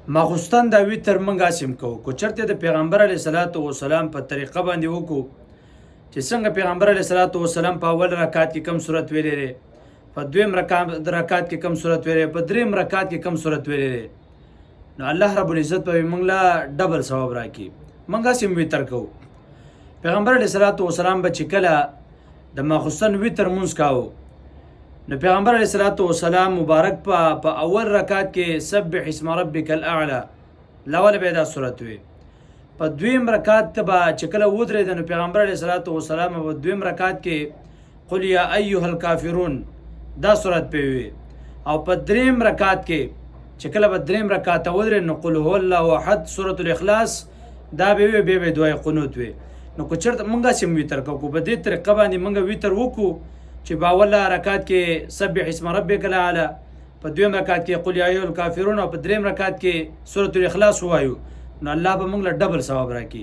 ماخوستن دا ویتر منګه سیم کو کو چرته د پیغمبر علیه الصلاۃ والسلام په طریقه باندې وکړو چې څنګه پیغمبر علیه الصلاۃ والسلام په اول رکعت کې کم صورت ویلې لري، په دویم رکعت کې کم صورت ویلې، په دریم رکعت کې کم صورت ویلې لري، نو الله رب العزت په موږ لا ډبل ثواب راکړي. منګه سیم ویتر کو پیغمبر علیه الصلاۃ والسلام به چې کله د ماخوستن ویتر مونږ کاوه، نو پیغمبر علیه الصلاۃ والسلام مبارک په اول رکعت کې سبح اسم ربک الاعلى لاول به دا صورت وي، په دویم رکعت به چې کله ودرېد نو پیغمبر علیه الصلاۃ والسلام په دویم رکعت کې قل یا ایها الکافرون دا صورت په وي، او په دریم رکعت کې چې کله په دریم رکعت ودرېد نو قل هو الله احد سورۃ الاخلاص دا به وي، به دعای قنوت وي. نو کو چرته مونږه سیم ویتر کو په دې طریقه باندې مونږه ویتر وکړو چې باوله رکعت کې سبح اسم ربک الاعلى، په دویم رکعت کې قل یا ایها الکافرون، او په دریم رکعت کې سورۃ الاخلاص وایو، نو الله به موږ له ډبل ثواب راکړي.